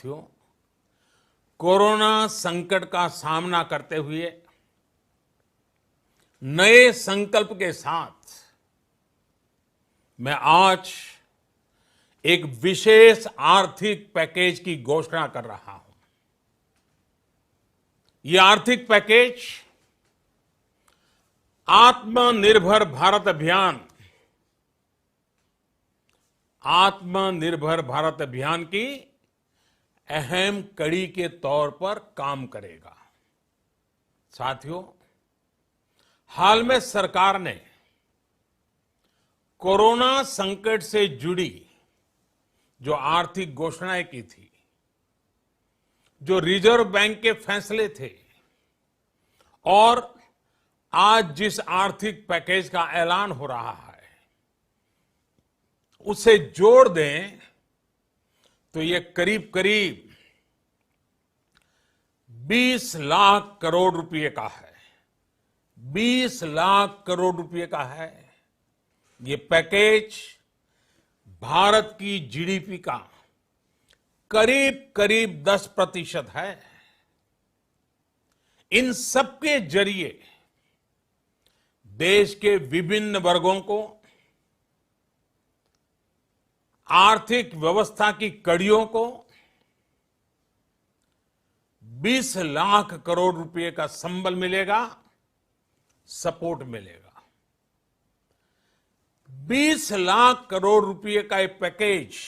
साथियों, कोरोना संकट का सामना करते हुए नए संकल्प के साथ मैं आज एक विशेष आर्थिक पैकेज की घोषणा कर रहा हूं। यह आर्थिक पैकेज आत्मनिर्भर भारत अभियान की अहम कड़ी के तौर पर काम करेगा। साथियों, हाल में सरकार ने कोरोना संकट से जुड़ी जो आर्थिक घोषणाएं की थी, जो रिजर्व बैंक के फैसले थे और आज जिस आर्थिक पैकेज का ऐलान हो रहा है, उसे जोड़ दें तो ये करीब करीब 20 लाख करोड़ रुपए का है। 20 लाख करोड़ रुपए का है। ये पैकेज भारत की जीडीपी का करीब करीब 10% है। इन सबके जरिए देश के विभिन्न वर्गों को आर्थिक व्यवस्था की कड़ियों को 20 लाख करोड़ रुपए का संबल मिलेगा, सपोर्ट मिलेगा। 20 लाख करोड़ रुपए का एक पैकेज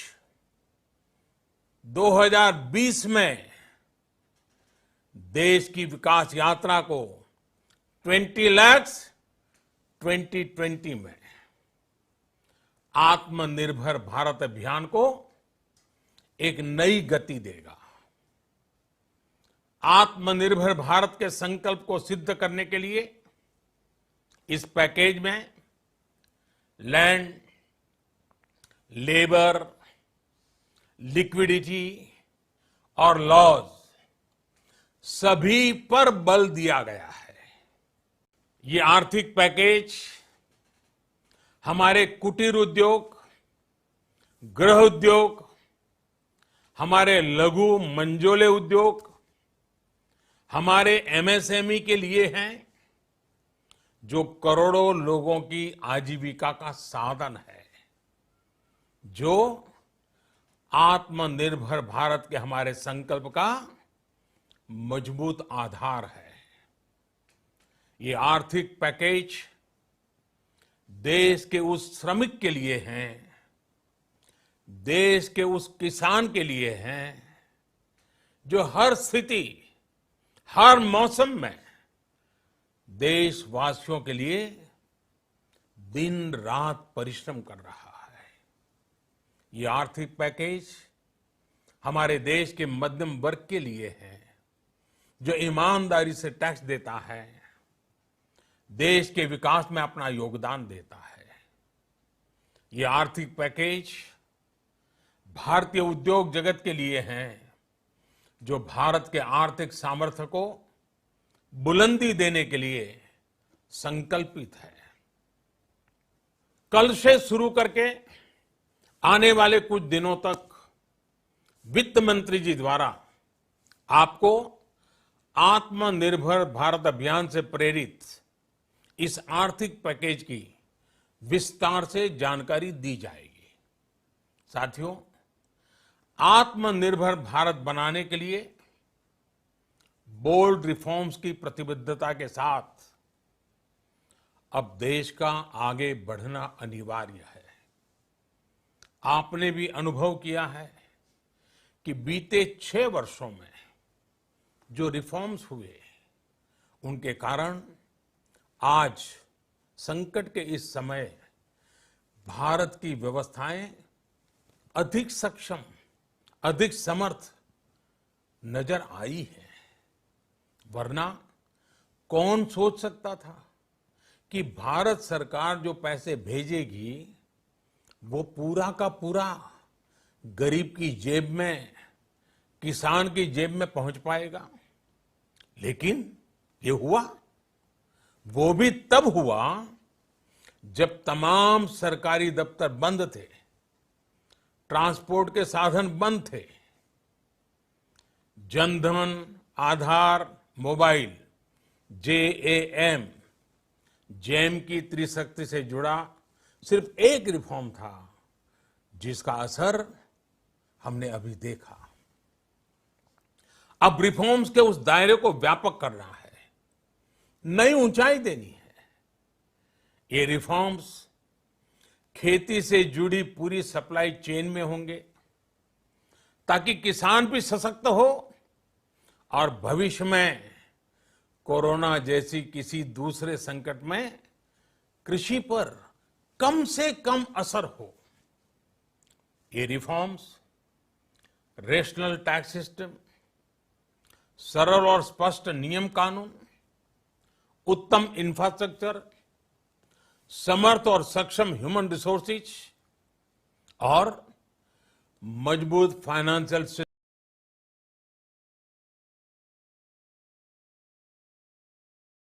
2020 में देश की विकास यात्रा को 20 लाख 2020 में आत्मनिर्भर भारत अभियान को एक नई गति देगा। आत्मनिर्भर भारत के संकल्प को सिद्ध करने के लिए इस पैकेज में लैंड, लेबर, लिक्विडिटी और लॉज सभी पर बल दिया गया है। ये आर्थिक पैकेज हमारे कुटीर उद्योग, गृह उद्योग, हमारे लघु मंझोले उद्योग, हमारे एमएसएमई के लिए हैं, जो करोड़ों लोगों की आजीविका का साधन है, जो आत्मनिर्भर भारत के हमारे संकल्प का मजबूत आधार है। ये आर्थिक पैकेज देश के उस श्रमिक के लिए हैं, देश के उस किसान के लिए हैं, जो हर स्थिति, हर मौसम में देशवासियों के लिए दिन रात परिश्रम कर रहा है। ये आर्थिक पैकेज हमारे देश के मध्यम वर्ग के लिए है, जो ईमानदारी से टैक्स देता है, देश के विकास में अपना योगदान देता है। ये आर्थिक पैकेज भारतीय उद्योग जगत के लिए है, जो भारत के आर्थिक सामर्थ्य को बुलंदी देने के लिए संकल्पित है। कल से शुरू करके आने वाले कुछ दिनों तक वित्त मंत्री जी द्वारा आपको आत्मनिर्भर भारत अभियान से प्रेरित इस आर्थिक पैकेज की विस्तार से जानकारी दी जाएगी। साथियों, आत्मनिर्भर भारत बनाने के लिए बोल्ड रिफॉर्म्स की प्रतिबद्धता के साथ अब देश का आगे बढ़ना अनिवार्य है। आपने भी अनुभव किया है कि बीते 6 वर्षों में जो रिफॉर्म्स हुए, उनके कारण आज संकट के इस समय भारत की व्यवस्थाएं अधिक सक्षम, अधिक समर्थ नजर आई है। वरना कौन सोच सकता था कि भारत सरकार जो पैसे भेजेगी वो पूरा का पूरा गरीब की जेब में, किसान की जेब में पहुंच पाएगा। लेकिन ये हुआ। वो भी तब हुआ जब तमाम सरकारी दफ्तर बंद थे, ट्रांसपोर्ट के साधन बंद थे, जनधन, आधार, मोबाइल, जेएएम, जैम की त्रिशक्ति से जुड़ा सिर्फ एक रिफॉर्म था जिसका असर हमने अभी देखा। अब रिफॉर्म्स के उस दायरे को व्यापक करना है, नई ऊंचाई देनी है। ये रिफॉर्म्स खेती से जुड़ी पूरी सप्लाई चेन में होंगे ताकि किसान भी सशक्त हो और भविष्य में कोरोना जैसी किसी दूसरे संकट में कृषि पर कम से कम असर हो। ये रिफॉर्म्स रेशनल टैक्स सिस्टम, सरल और स्पष्ट नियम कानून, उत्तम इंफ्रास्ट्रक्चर, समर्थ और सक्षम ह्यूमन रिसोर्सेज और मजबूत फाइनेंशियल